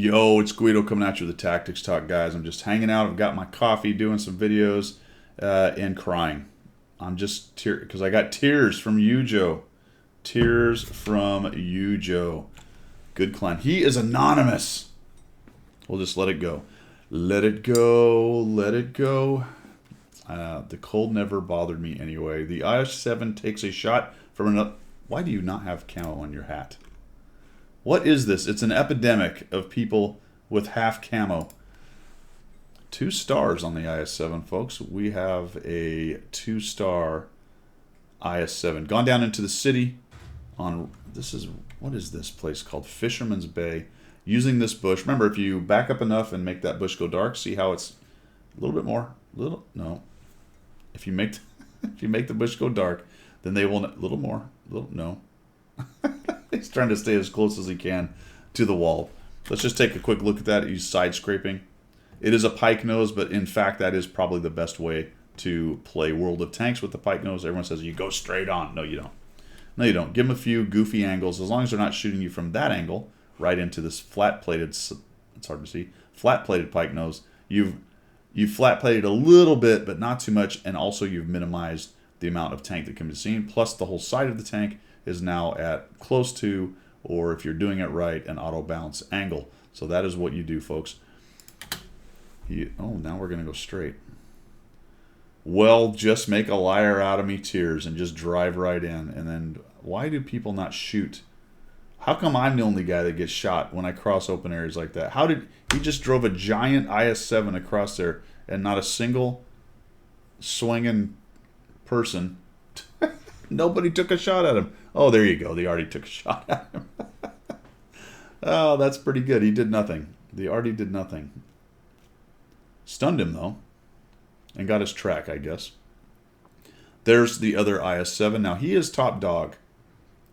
Yo, it's Guido coming at you with the Tactics Talk, guys. I'm just hanging out. I've got my coffee, doing some videos, and crying. I'm just because I got tears from Yujo. Tears from Yujo. Good clan. He is anonymous. We'll just let it go. Let it go. Let it go. The cold never bothered me anyway. The IS-7 takes a shot from another. Why do you not have camo on your hat? What is this? It's an epidemic of people with half camo. 2 stars on the IS-7, folks. We have a 2-star IS-7. Gone down into the city on, what is this place called? Fisherman's Bay. Using this bush. Remember, if you back up enough and make that bush go dark, see how it's a little bit more, no. If you make the bush go dark, then they will, no. He's trying to stay as close as he can to the wall. Let's just take a quick look at that. He's side scraping. It is a pike nose, but in fact, that is probably the best way to play World of Tanks with the pike nose. Everyone says you go straight on. No, you don't. No, you don't. Give them a few goofy angles. As long as they're not shooting you from that angle right into this flat-plated, it's hard to see, flat-plated pike nose. You've flat-plated a little bit, but not too much, and also you've minimized the amount of tank that can be seen. Plus, the whole side of the tank is now at close to, or if you're doing it right, an auto bounce angle. So that is what you do, folks. Now we're going to go straight. Well, just make a liar out of me, Tears, and just drive right in. And then, why do people not shoot? How come I'm the only guy that gets shot when I cross open areas like that? How did he just drove a giant IS-7 across there and not a single swinging person? Nobody took a shot at him. Oh, there you go. They already took a shot at him. Oh, that's pretty good. He did nothing. The Artie did nothing. Stunned him, though. And got his track, I guess. There's the other IS-7. Now, he is top dog.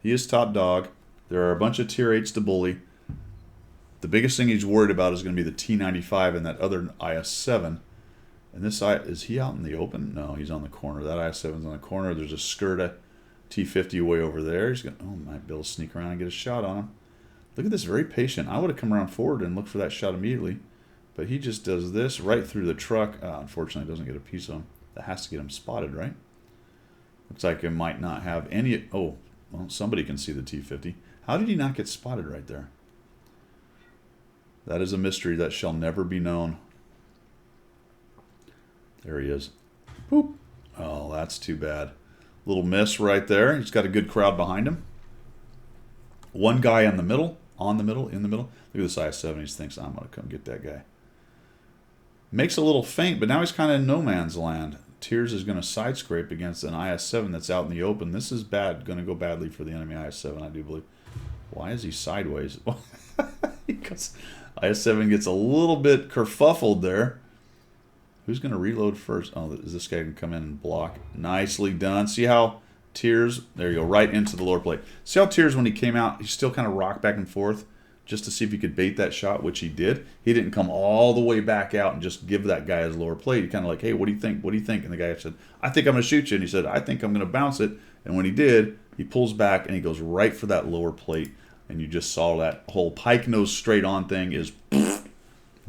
He is top dog. There are a bunch of tier 8s to bully. The biggest thing he's worried about is going to be the T-95 and that other IS-7. And this is he out in the open? No, he's on the corner. That IS-7's on the corner. There's a Skirta T-50 way over there. He's going to, might be able to sneak around and get a shot on him. Look at this, very patient. I would have come around forward and looked for that shot immediately. But he just does this right through the truck. Unfortunately, doesn't get a piece of him. That has to get him spotted, right? Looks like it might not have any. Oh, well, somebody can see the T-50. How did he not get spotted right there? That is a mystery that shall never be known. There he is. Boop. Oh, that's too bad. Little miss right there. He's got a good crowd behind him. One guy in the middle. In the middle. Look at this IS-7. He thinks, I'm going to come get that guy. Makes a little feint, but now he's kind of in no man's land. Tears is going to side scrape against an IS-7 that's out in the open. This is bad. Going to go badly for the enemy IS-7, I do believe. Why is he sideways? Because IS-7 gets a little bit kerfuffled there. Who's going to reload first? Oh, is this guy going to come in and block? Nicely done. See how Tears, there you go, right into the lower plate. See how Tears, when he came out, he still kind of rocked back and forth just to see if he could bait that shot, which he did. He didn't come all the way back out and just give that guy his lower plate. He kind of like, hey, what do you think? What do you think? And the guy said, I think I'm going to shoot you. And he said, I think I'm going to bounce it. And when he did, he pulls back and he goes right for that lower plate. And you just saw that whole pike nose straight on thing is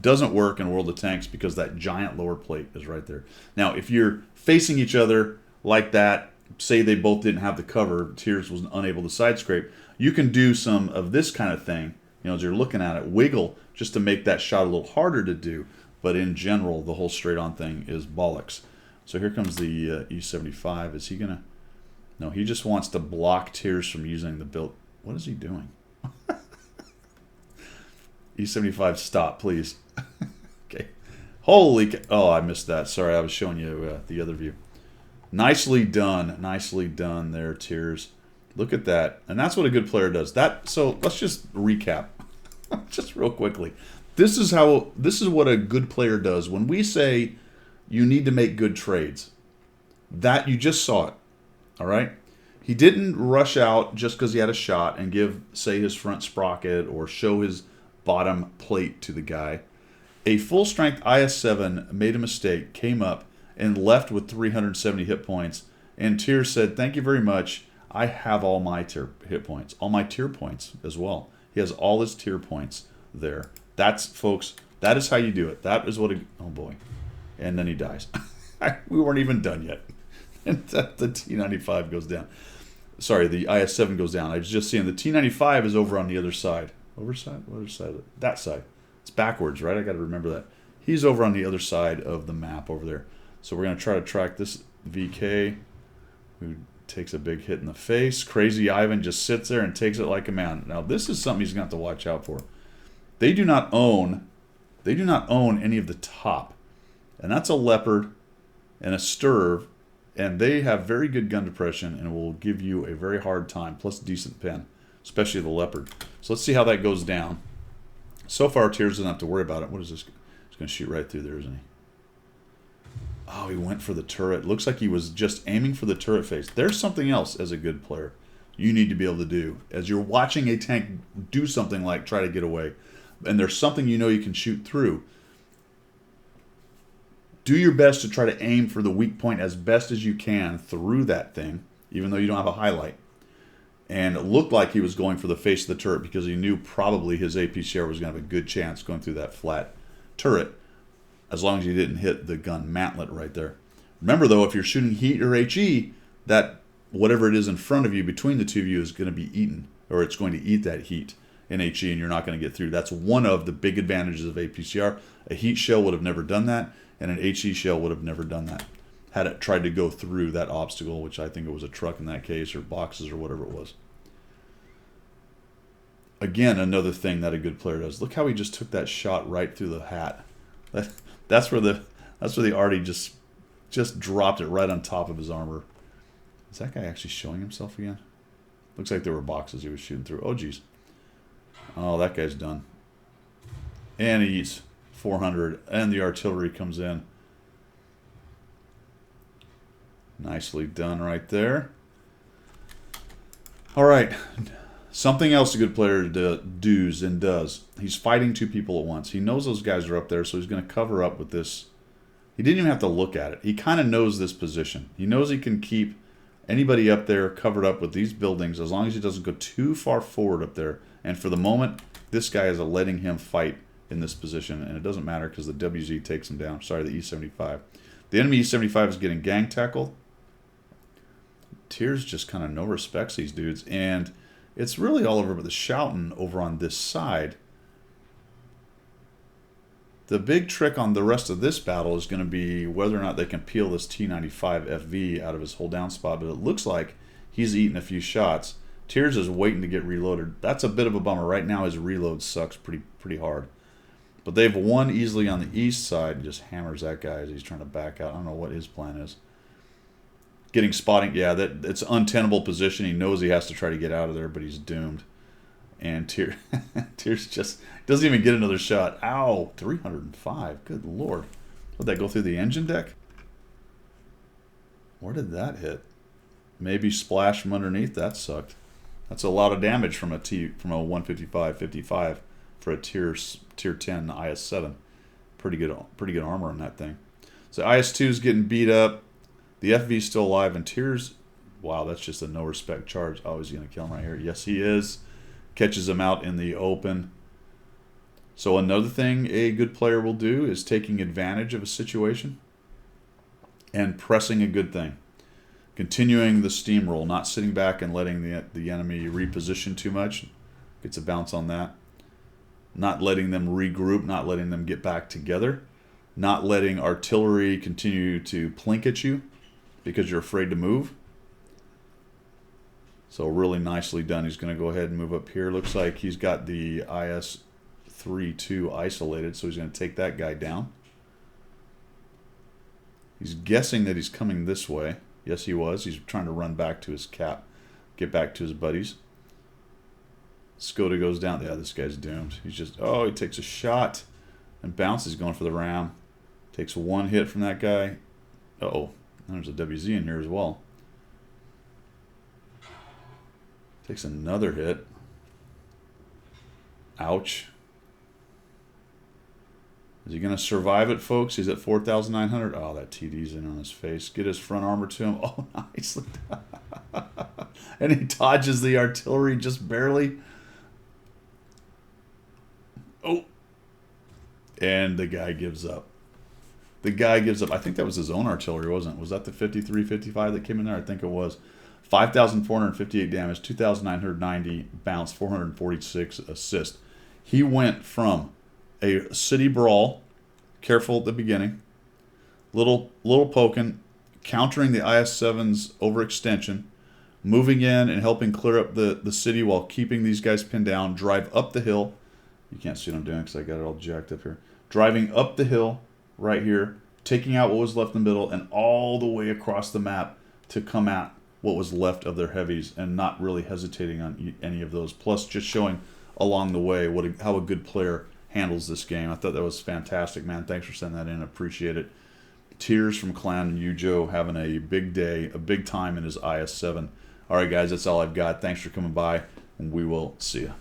doesn't work in World of Tanks because that giant lower plate is right there. Now, if you're facing each other like that, say they both didn't have the cover, Tears was unable to side scrape, you can do some of this kind of thing, as you're looking at it, wiggle just to make that shot a little harder to do. But in general, the whole straight on thing is bollocks. So here comes the E75. Is he going to? No, he just wants to block Tears from using the build. What is he doing? E75, stop, please. Okay. Holy cow. Oh, I missed that. Sorry, I was showing you the other view. Nicely done. Nicely done there, Tears. Look at that. And that's what a good player does. So let's just recap. Just real quickly. This is what a good player does. When we say you need to make good trades, that you just saw it. All right? He didn't rush out just because he had a shot and give, say, his front sprocket or show his bottom plate to the guy. A full-strength IS-7 made a mistake, came up, and left with 370 hit points. And Tears said, thank you very much. I have all my hit points. All my tier points as well. He has all his tier points there. That's, folks, that is how you do it. That is what it, oh boy. And then he dies. We weren't even done yet. And the T95 goes down. Sorry, the IS-7 goes down. I was just seeing the T95 is over on the other side. Other side? That side. It's backwards, right? I got to remember that. He's over on the other side of the map over there. So we're going to try to track this VK, who takes a big hit in the face. Crazy Ivan just sits there and takes it like a man. Now, this is something he's going to have to watch out for. They do not own any of the top. And that's a Leopard and a Sturv, and they have very good gun depression and will give you a very hard time, plus decent pen, especially the Leopard. So let's see how that goes down. So far, Tears doesn't have to worry about it. What is this? He's going to shoot right through there, isn't he? Oh, he went for the turret. Looks like he was just aiming for the turret face. There's something else as a good player you need to be able to do. As you're watching a tank do something like try to get away, and there's something you know you can shoot through, do your best to try to aim for the weak point as best as you can through that thing, even though you don't have a highlight. And it looked like he was going for the face of the turret because he knew probably his APCR was going to have a good chance going through that flat turret, as long as you didn't hit the gun mantlet right there. Remember, though, if you're shooting heat or HE, that whatever it is in front of you, between the two of you, is going to be eaten, or it's going to eat that heat in HE, and you're not going to get through. That's one of the big advantages of APCR. A heat shell would have never done that, and an HE shell would have never done that had it tried to go through that obstacle, which I think it was a truck in that case, or boxes, or whatever it was. Again, another thing that a good player does. Look how he just took that shot right through the hat. That's where the Artie just dropped it right on top of his armor. Is that guy actually showing himself again? Looks like there were boxes he was shooting through. Oh, geez. Oh, that guy's done. And he eats 400, and the artillery comes in. Nicely done right there. All right. Something else a good player does and does. He's fighting two people at once. He knows those guys are up there, so he's going to cover up with this. He didn't even have to look at it. He kind of knows this position. He knows he can keep anybody up there covered up with these buildings as long as he doesn't go too far forward up there. And for the moment, this guy is letting him fight in this position, and it doesn't matter because the WZ takes him down. Sorry, the E-75. The enemy E-75 is getting gang tackled. Tears just kind of no respects these dudes, and it's really all over the shouting over on this side. The big trick on the rest of this battle is going to be whether or not they can peel this T-95 FV out of his hold down spot, but it looks like he's eating a few shots. Tears is waiting to get reloaded. That's a bit of a bummer. Right now his reload sucks pretty hard. But they've won easily on the east side. Just hammers that guy as he's trying to back out. I don't know what his plan is. Getting spotting, yeah, it's an untenable position. He knows he has to try to get out of there, but he's doomed. And Tears just doesn't even get another shot. Ow, 305. Good Lord. Would that go through the engine deck? Where did that hit? Maybe splash from underneath. That sucked. That's a lot of damage from a 155-55 for a tier 10 IS-7. Pretty good armor on that thing. So IS-2 is getting beat up. The FV is still alive, and Tears, wow, that's just a no-respect charge. Oh, he's going to kill him right here. Yes, he is. Catches him out in the open. So another thing a good player will do is taking advantage of a situation and pressing a good thing. Continuing the steamroll, not sitting back and letting the enemy reposition too much. Gets a bounce on that. Not letting them regroup, not letting them get back together. Not letting artillery continue to plink at you because you're afraid to move. So really nicely done. He's going to go ahead and move up here. Looks like he's got the IS-3-2 isolated, so he's going to take that guy down. He's guessing that he's coming this way. Yes, he was. He's trying to run back to his cap, get back to his buddies. Skoda goes down. Yeah, this guy's doomed. He's just, oh, he takes a shot and bounces, going for the ram. Takes one hit from that guy. Uh-oh, there's a WZ in here as well. Takes another hit. Ouch. Is he going to survive it, folks? He's at 4,900. Oh, that TD's in on his face. Get his front armor to him. Oh, nicely done. And he dodges the artillery just barely. Oh, And the guy gives up. The guy gives up. I think that was his own artillery, wasn't it? Was that the 53, 55 that came in there? I think it was. 5,458 damage, 2,990 bounce, 446 assist. He went from a city brawl, careful at the beginning, little poking, countering the IS-7's overextension, moving in and helping clear up the city while keeping these guys pinned down, drive up the hill. You can't see what I'm doing because I got it all jacked up here. Driving up the hill right here, taking out what was left in the middle, and all the way across the map to come at what was left of their heavies, and not really hesitating on any of those. Plus, just showing along the way how a good player handles this game. I thought that was fantastic, man. Thanks for sending that in. Appreciate it. Tears from Clan Yujo having a big day, a big time in his IS-7. All right, guys, that's all I've got. Thanks for coming by, and we will see you.